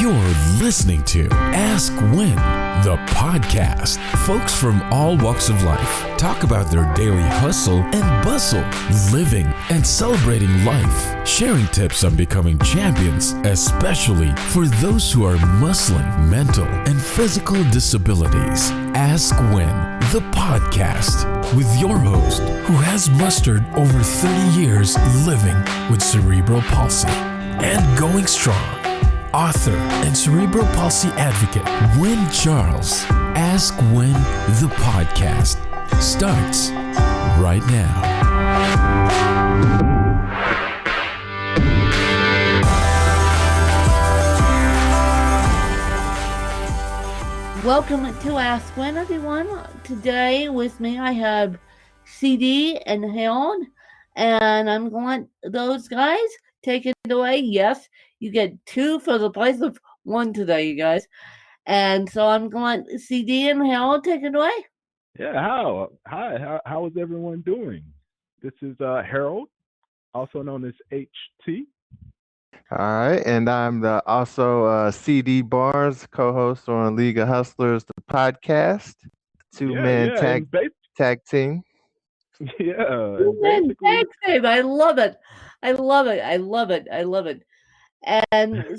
You're listening to Ask When, the podcast. Folks from all walks of life talk about their daily hustle and bustle, living and celebrating life, sharing tips on becoming champions, especially for those who are muscling mental and physical disabilities. Ask When, the podcast, with your host who has mustered over 30 years living with cerebral palsy and going strong. Author and cerebral palsy advocate Wynn Charles. Ask When, the podcast starts right now. Welcome to Ask When, everyone. Today with me I have CD and Harold, and I'm going to let those guys take it away. Yes, you get two for the price of one today, you guys. And so I'm going to let CD and Harold take it away. Yeah, hi, how is everyone doing? This is Harold, also known as HT. All right, and I'm also CD Barnes, co-host on League of Hustlers, the podcast, two-man and tag team. Yeah, and basically, I love it. And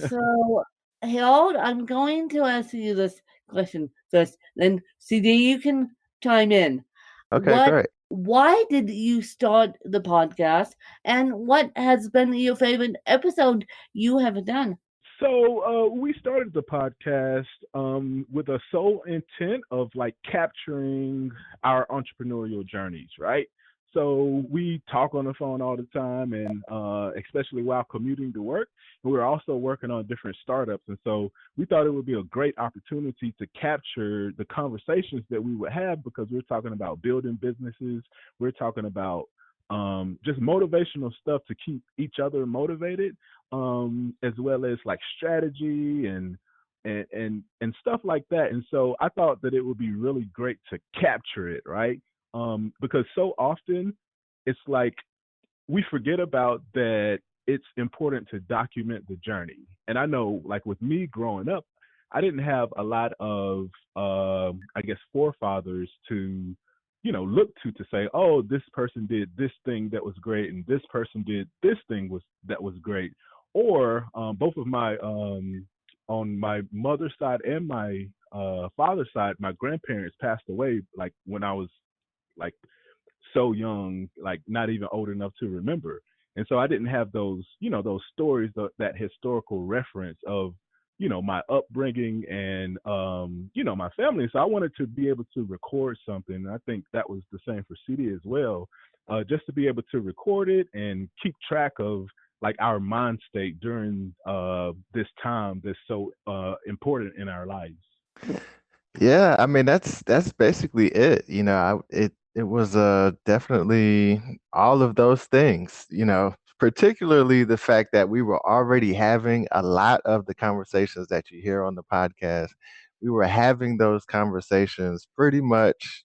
so, Harold, I'm going to ask you this question first, then CD, you can chime in. Okay, great. Why did you start the podcast, and what has been your favorite episode you have done? So we started the podcast with a sole intent of like capturing our entrepreneurial journeys, right? So we talk on the phone all the time, and especially while commuting to work. And we're also working on different startups, and so we thought it would be a great opportunity to capture the conversations that we would have, because we're talking about building businesses. We're talking about just motivational stuff to keep each other motivated, as well as like strategy and stuff like that. And so I thought that it would be really great to capture it, right? Because so often it's like we forget about that it's important to document the journey. And I know, like with me growing up, I didn't have a lot of, I guess, forefathers to, look to say, oh, this person did this thing that was great, and this person did this thing that was great. Or both of my, on my mother's side and my father's side, my grandparents passed away like when I was like so young, like not even old enough to remember. And so I didn't have those, those stories, that historical reference of, my upbringing and, my family. So I wanted to be able to record something. And I think that was the same for CD as well, just to be able to record it and keep track of like our mind state during this time that's so important in our lives. Yeah, I mean that's basically it. It was definitely all of those things. Particularly the fact that we were already having a lot of the conversations that you hear on the podcast. We were having those conversations pretty much,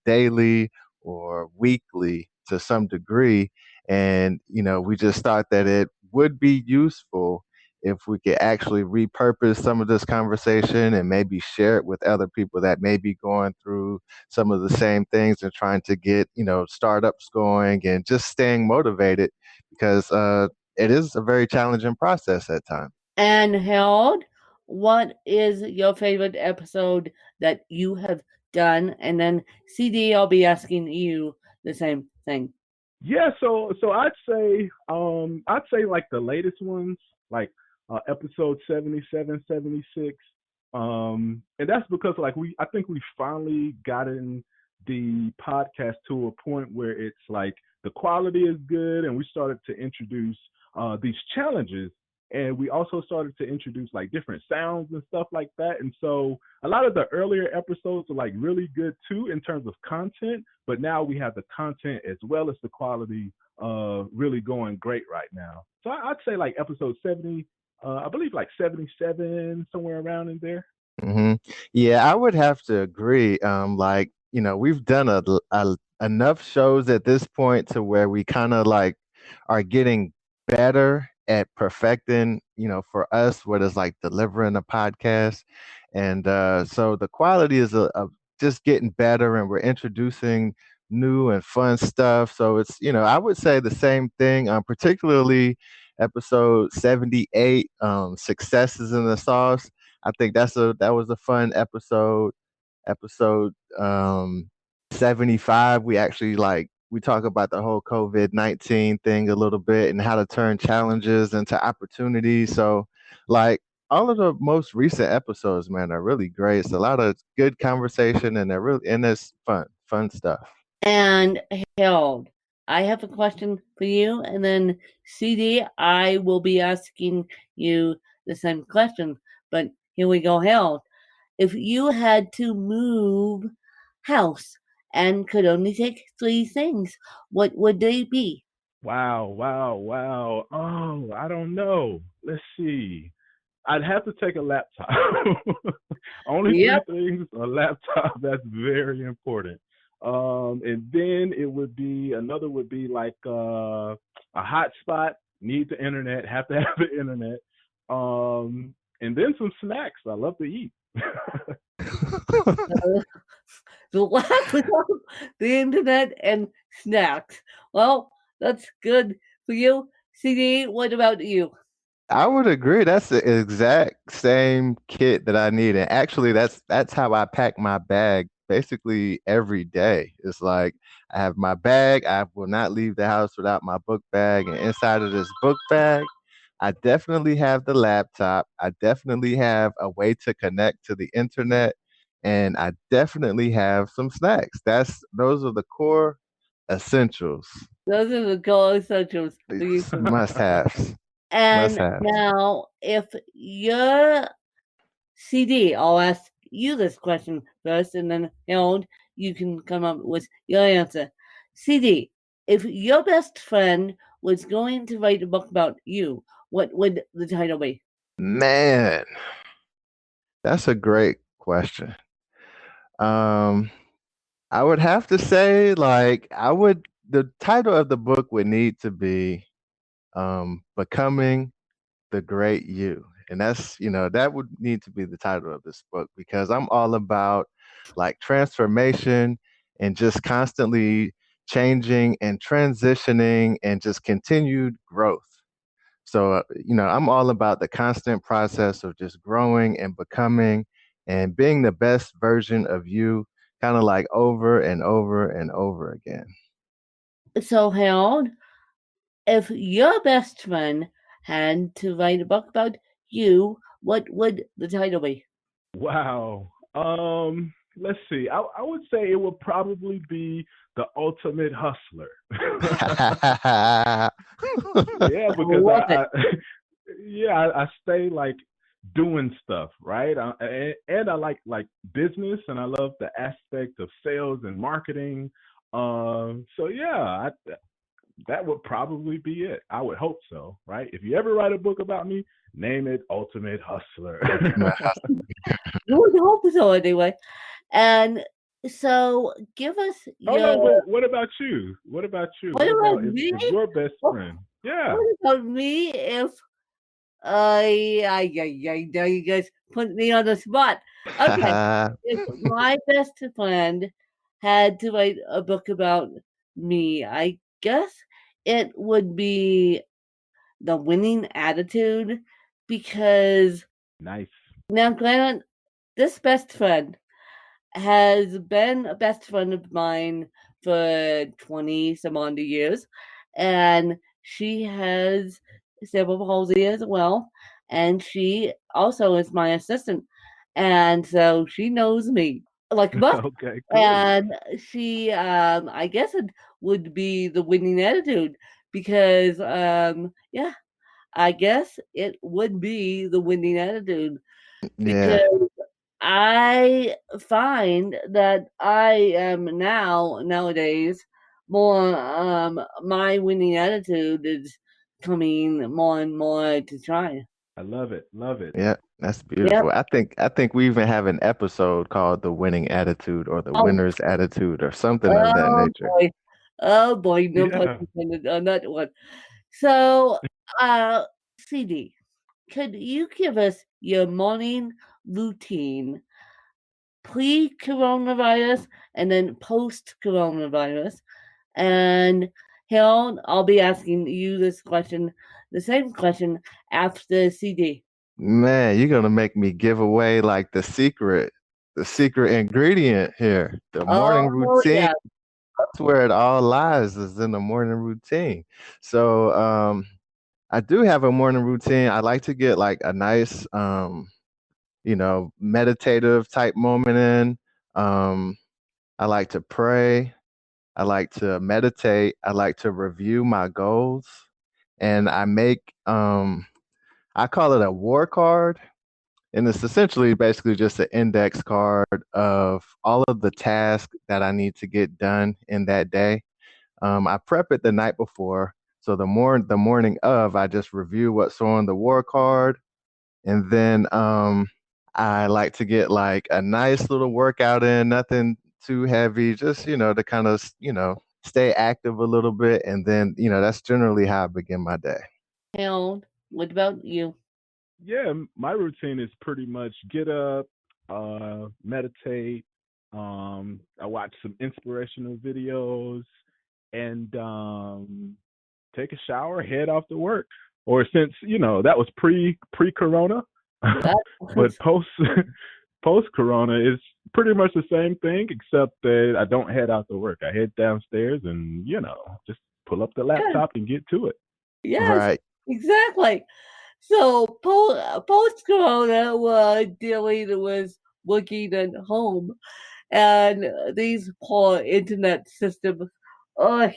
daily or weekly to some degree. And, we just thought that it would be useful if we could actually repurpose some of this conversation and maybe share it with other people that may be going through some of the same things and trying to get, startups going and just staying motivated, because it is a very challenging process at times. And Harold, what is your favorite episode that you have done? And then CD, I'll be asking you the same thing. Yeah, so I'd say like the latest ones, like episode 77, 76. And that's because like I think we finally gotten the podcast to a point where it's like the quality is good, and we started to introduce these challenges, and we also started to introduce like different sounds and stuff like that. And so a lot of the earlier episodes are like really good too in terms of content, but now we have the content as well as the quality really going great right now. So I'd say like episode 70, I believe like 77, somewhere around in there. Mm-hmm. Yeah, I would have to agree. We've done enough shows at this point to where we kind of like are getting better at perfecting, for us what is like delivering a podcast. And so the quality is just getting better, and we're introducing new and fun stuff. So it's, I would say the same thing, particularly episode 78, successes in the sauce. I think that was a fun episode. Episode 75, we actually we talk about the whole COVID-19 thing a little bit and how to turn challenges into opportunities. So like all of the most recent episodes, man, are really great. It's a lot of good conversation, and it's fun stuff. And Harold, I have a question for you, and then CD, I will be asking you the same question. But here we go, Harold. If you had to move house and could only take 3 things, what would they be? Wow, wow, wow. Oh, I don't know. Let's see. I'd have to take a laptop. Only Yep, 3 things, a laptop. That's very important. And then it would be another would be like a hotspot. Need the internet. Have to have the internet. And then some snacks. I love to eat. the laptop, the internet, and snacks. Well, that's good for you. CD, what about you? I would agree. That's the exact same kit that I need. And actually that's how I pack my bag basically every day. It's like I have my bag. I will not leave the house without my book bag. And inside of this book bag, I definitely have the laptop. I definitely have a way to connect to the internet. And I definitely have some snacks. Those are the core essentials. Those are the core essentials for you. These must haves. Must And haves. now, if your CD, I'll ask you this question first, and then Harold, you can come up with your answer. CD, if your best friend was going to write a book about you, what would the title be? Man, that's a great question. Um, I would have to say, the title of the book would need to be Becoming the Great You. And that would need to be the title of this book, because I'm all about like transformation and just constantly changing and transitioning and just continued growth. So, I'm all about the constant process of just growing and becoming and being the best version of you, kind of like over and over and over again. So, Harold, if your best friend had to write a book about you, what would the title be? Wow. Let's see. I would say it would probably be the ultimate hustler. Yeah, I because love it. I stay like doing stuff, right? And I like business, and I love the aspect of sales and marketing. So yeah, that would probably be it. I would hope so, right? If you ever write a book about me, name it Ultimate Hustler. You would hope so anyway. And so, give us Oh your. no, but what about you? What about you? What What about about me? if your best friend? Yeah. What about me if I now you guys put me on the spot. Okay, if my best friend had to write a book about me, I guess it would be The Winning Attitude, because Nice. now granted, this best friend has been a best friend of mine for 20 some odd years, and she has cerebral palsy as well, and she also is my assistant, and so she knows me like a boss. Okay, cool. And she, I guess it would be The Winning Attitude, because yeah, I guess it would be The Winning Attitude, Yeah. because I find that I am nowadays more my winning attitude is coming more and more to try. I love it. Love it. Yeah, that's Yep. beautiful. I think we even have an episode called The Winning Attitude or The Oh, Winner's Attitude or something of that oh nature. boy. Oh boy, no pun Yeah. intended on that one. So CD, could you give us your morning routine pre-coronavirus and then post-coronavirus? And Harold, I'll be asking you this question, the same question after CD. Man, you're gonna make me give away like the secret ingredient here. The morning Oh routine. yeah, That's where it all lies, is in the morning routine. So I do have a morning routine. I like to get like a nice meditative type moment in. I like to pray. I like to meditate. I like to review my goals. And I call it a war card. And it's essentially basically just an index card of all of the tasks that I need to get done in that day. I prep it the night before. So the morning of, I just review what's on the war card. And then I like to get like a nice little workout in, nothing too heavy, just, to kind of, stay active a little bit. And then, that's generally how I begin my day. Harold, what about you? Yeah, my routine is pretty much get up, meditate. I watch some inspirational videos, and take a shower, head off to work. Or since that was pre Corona, That but post Corona is pretty much the same thing, except that I don't head out to work. I head downstairs and just pull up the good. laptop and get to it. Yes, Right. exactly. So post Corona, we're dealing with working at home, and these poor internet systems. Oh,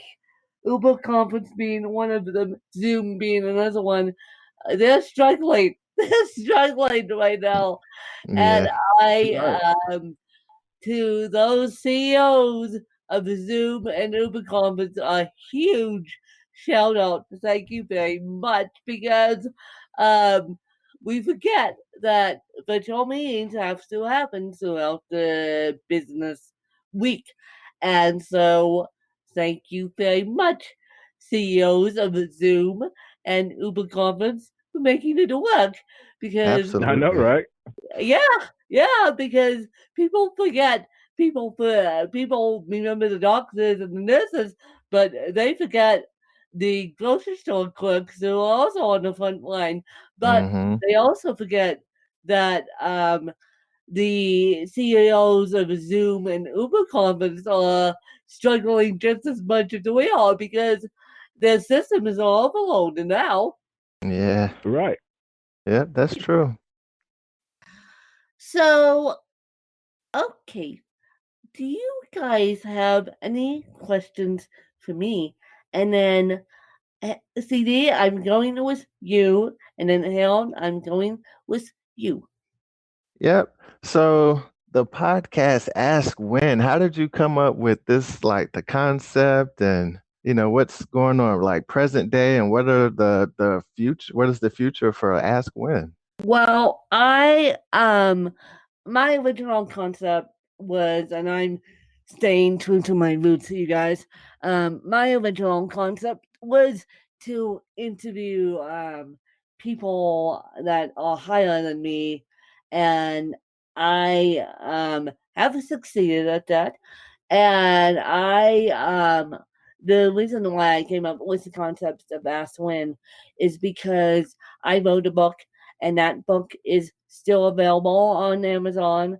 Uber conference being one of them, Zoom being another one. They're struggling. They're struggling right now, and Yeah. Right. I to those CEOs of Zoom and Uber Conference a huge shout out. Thank you very much because um, we forget that virtual meetings have to happen throughout the business week. And so, thank you very much, CEOs of Zoom and Uber Conference, for making it work because I know, Absolutely. right? yeah, yeah, because people forget. People remember the doctors and the nurses, but they forget the grocery store clerks who are also on the front line. But Mm-hmm. they also forget that the CEOs of Zoom and Uber conference are struggling just as much as we are because their system is overloaded now. Yeah. Right. Yeah, that's true. So, okay, do you guys have any questions for me? And then CD, I'm going with you, and then Harold, I'm going with you. Yep. So the podcast Ask When, how did you come up with this, like the concept and what's going on like present day, and what are the future, what is the future for Ask When? Well, my original concept was, and I'm staying true to my roots, you guys. My original concept was to interview people that are higher than me, and I have succeeded at that. And the reason why I came up with the concept of Ask When is because I wrote a book, and that book is still available on Amazon.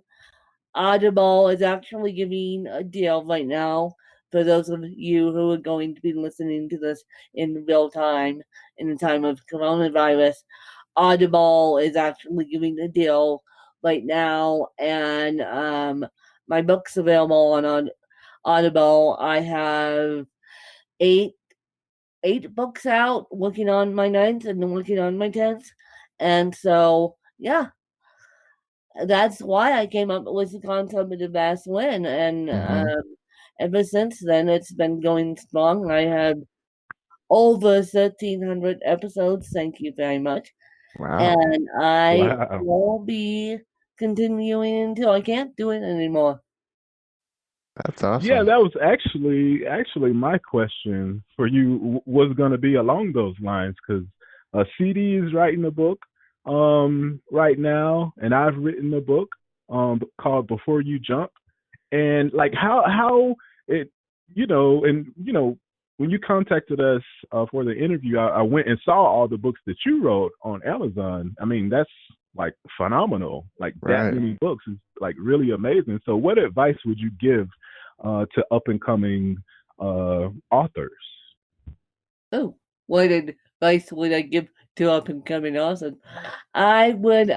Audible is actually giving a deal right now for those of you who are going to be listening to this in real time in the time of coronavirus. Audible is actually giving a deal right now, and my book's available on Audible. I have eight books out, working on my ninth and then working on my 10th. And so, yeah, that's why I came up with the concept of the Bass Win. And Mm-hmm. ever since then, it's been going strong. I have over 1,300 episodes. Thank you very much. Wow. And I Wow. will be continuing until I can't do it anymore. That's Yeah, awesome. that was actually my question for you was going to be along those lines because CD is writing a book right now, and I've written a book called Before You Jump. And like how it and when you contacted us for the interview, I went and saw all the books that you wrote on Amazon. I mean, that's like phenomenal. Like that Right. many books is like really amazing. So what advice would you give to up and coming authors? Oh, what advice would I give to up and coming authors? I would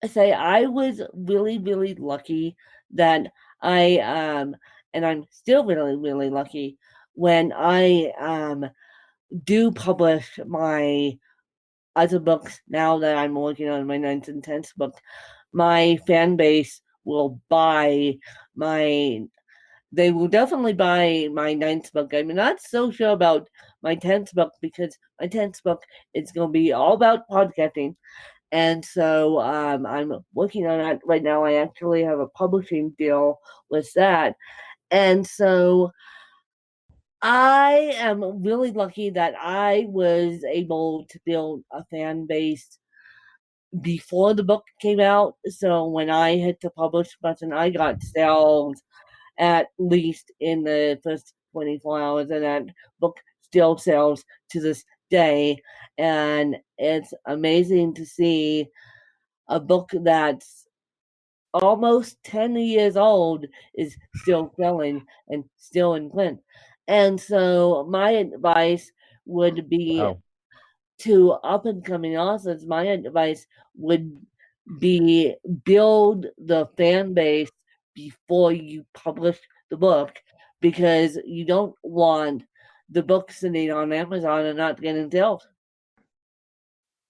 say I was really, really lucky that I and I'm still really, really lucky when I do publish my other books now that I'm working on my ninth and tenth book. My fan base will buy my they will definitely buy my ninth book. I'm not so sure about my 10th book because my 10th book is going to be all about podcasting. And so I'm working on that right now. I actually have a publishing deal with that. And so I am really lucky that I was able to build a fan base before the book came out. So when I hit the publish button, I got sales at least in the first 24 hours, and that book still sells to this day. And it's amazing to see a book that's almost 10 years old is still selling and still in print. And so my advice would be Wow. to up and coming authors, my advice would be build the fan base before you publish the book because you don't want the book sitting on Amazon and not getting sales.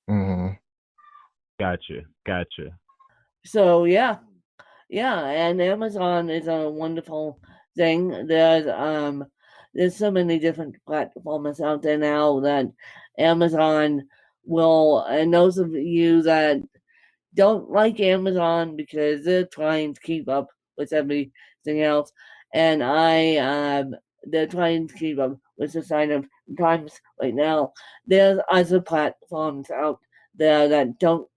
Hmm. Gotcha. So yeah, and Amazon is a wonderful thing. There's so many different platforms out there now that Amazon will, and those of you that don't like Amazon because they're trying to keep up with everything else, and they're trying to keep up with the sign of times right now. There's other platforms out there that don't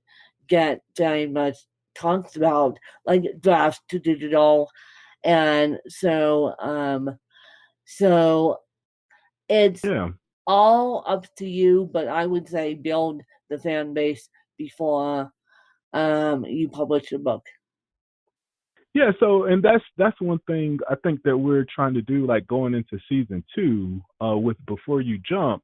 get very much talked about, like Draft to Digital, and so it's Yeah. all up to you. But I would say build the fan base before you publish a book. Yeah, so and that's one thing I think that we're trying to do, like going into season two, with Before You Jump.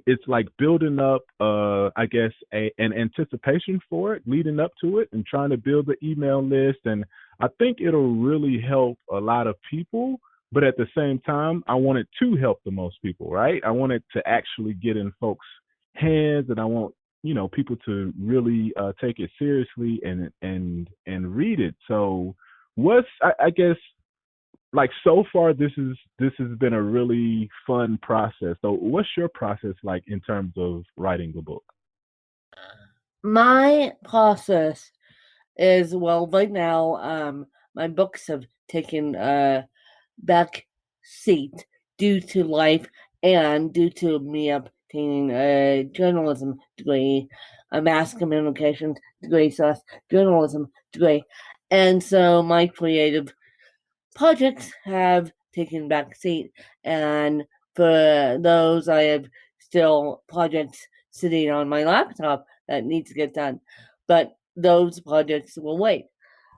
It's like building up, I guess, an anticipation for it, leading up to it, and trying to build the email list. And I think it'll really help a lot of people. But at the same time, I want it to help the most people, right? I want it to actually get in folks' hands, and I want people to really take it seriously and read it. So what's I guess like so far this has been a really fun process. So what's your process like in terms of writing a book? My process is, well, right now my books have taken a back seat due to life and due to me obtaining a journalism degree, a mass communications degree / journalism degree. And so my creative projects have taken back seat, and for those I have still projects sitting on my laptop that need to get done, but those projects will wait.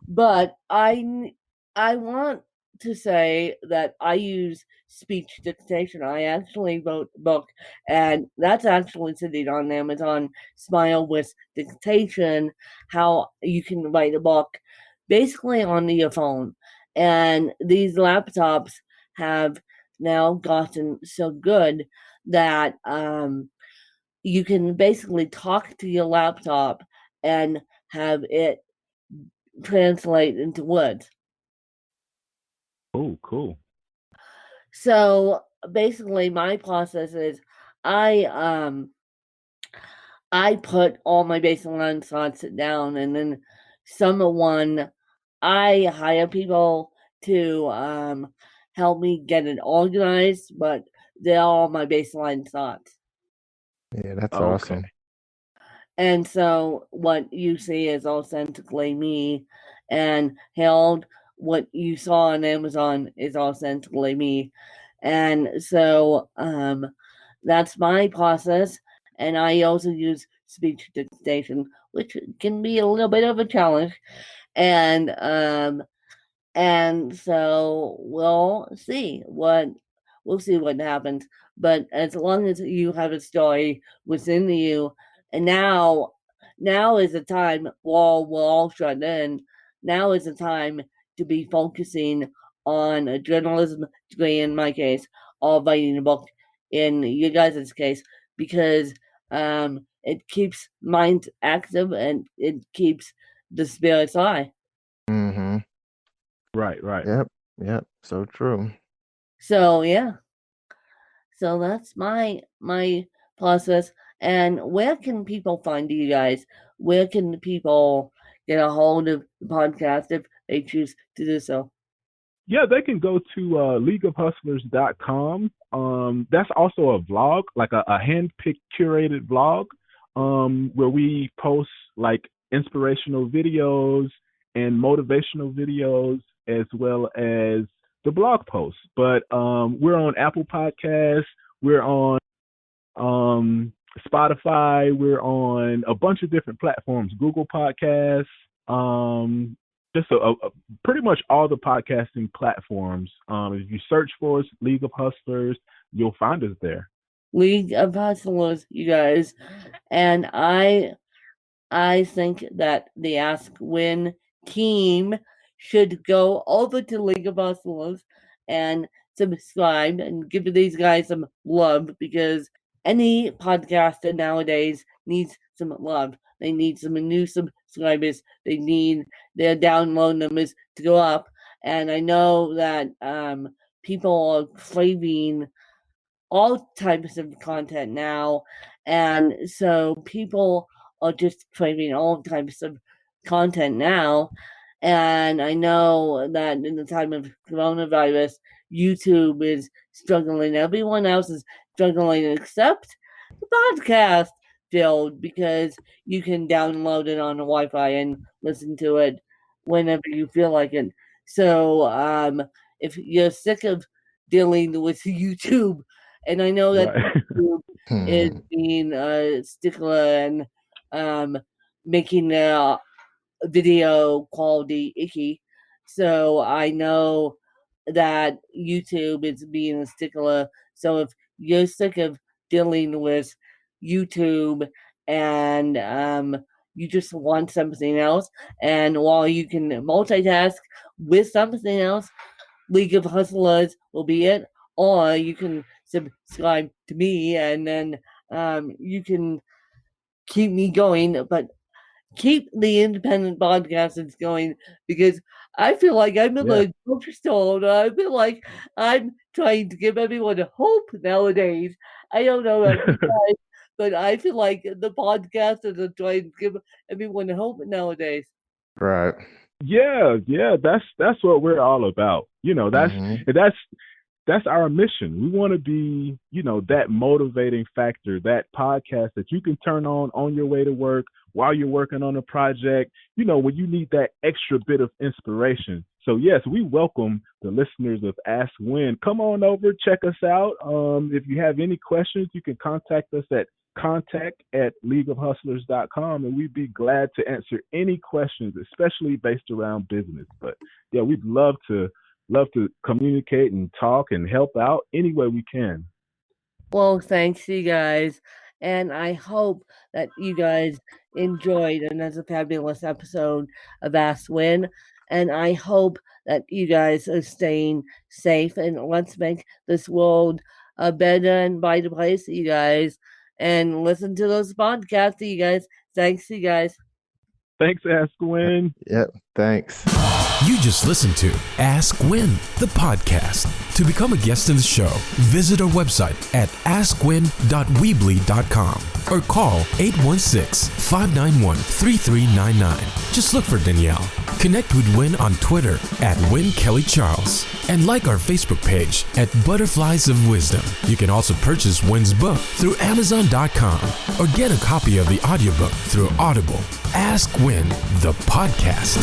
But I want to say that I use speech dictation. I actually wrote a book, and that's actually sitting on Amazon. Smile with Dictation: How You Can Write a Book, basically on your phone. And these laptops have now gotten so good that you can basically talk to your laptop and have it translate into words. Oh, cool. So basically my process is I um I put all my baseline thoughts down, and then someone I hire people to help me get it organized, but they're all my baseline thoughts. Yeah, that's Okay. awesome. And so what you see is authentically me, and Harold, what you saw on Amazon is authentically me. And so that's my process. And I also use speech dictation, which can be a little bit of a challenge. And so we'll see what happens. But as long as you have a story within you, and now is the time while we're all shut in. Now is the time to be focusing on a journalism degree in my case, or writing a book in you guys' case, because it keeps minds active and it keeps the spirits high. Mm-hmm. Right. Yep. Yep. So true. So yeah, so that's my process. And where can people find you guys? Where can people get a hold of the podcast if they choose to do so? Yeah, they can go to leagueofhustlers.com. That's also a vlog, like a hand-picked curated vlog, where we post like inspirational videos and motivational videos as well as the blog posts. But we're on Apple Podcasts, we're on Spotify, we're on a bunch of different platforms, Google Podcasts, just pretty much all the podcasting platforms. If you search for us, League of Hustlers, you'll find us there. League of Hustlers, you guys. And I think that the Ask Win team should go over to League of Hustlers and subscribe and give these guys some love, because any podcaster nowadays needs some love. They need some new subscribers. They need their download numbers to go up. And I know that people are craving all types of content now. And so people are just craving all types of content now. And I know that in the time of coronavirus, YouTube is struggling. Everyone else is struggling except the podcast field, because you can download it on the Wi-Fi and listen to it whenever you feel like it. So if you're sick of dealing with YouTube, and I know that Right. YouTube is being a stickler and making video quality icky. So I know that YouTube is being a stickler. So if you're sick of dealing with YouTube and you just want something else, and while you can multitask with something else, League of Hustlers will be it. Or you can subscribe to me, and then you can keep me going, but keep the independent podcasters going, because I feel like I'm in Yeah. the grocery store and I feel like I'm trying to give everyone a hope nowadays. I don't know about you guys, but I feel like the podcasters are trying to give everyone hope nowadays. Right. Yeah, that's what we're all about. Mm-hmm. That's our mission. We want to be, that motivating factor, that podcast that you can turn on your way to work while you're working on a project, when you need that extra bit of inspiration. So yes, we welcome the listeners of Ask When. Come on over, check us out. If you have any questions, you can contact us at contact@leagueofhustlers.com, and we'd be glad to answer any questions, especially based around business. But yeah, we'd love to communicate and talk and help out any way we can. Well, thanks, you guys. And I hope that you guys enjoyed another fabulous episode of Ask Win. And I hope that you guys are staying safe. And let's make this world a better and brighter place, you guys. And listen to those podcasts, you guys. Thanks, you guys. Thanks, Ask Gwen. Yep. Thanks. You just listened to Ask Win, the podcast. To become a guest in the show, visit our website at askwin.weebly.com or call 816-591-3399. Just look for Danielle. Connect with Win on Twitter at WinKellyCharles and like our Facebook page at Butterflies of Wisdom. You can also purchase Win's book through Amazon.com or get a copy of the audiobook through Audible. Ask Win, the podcast.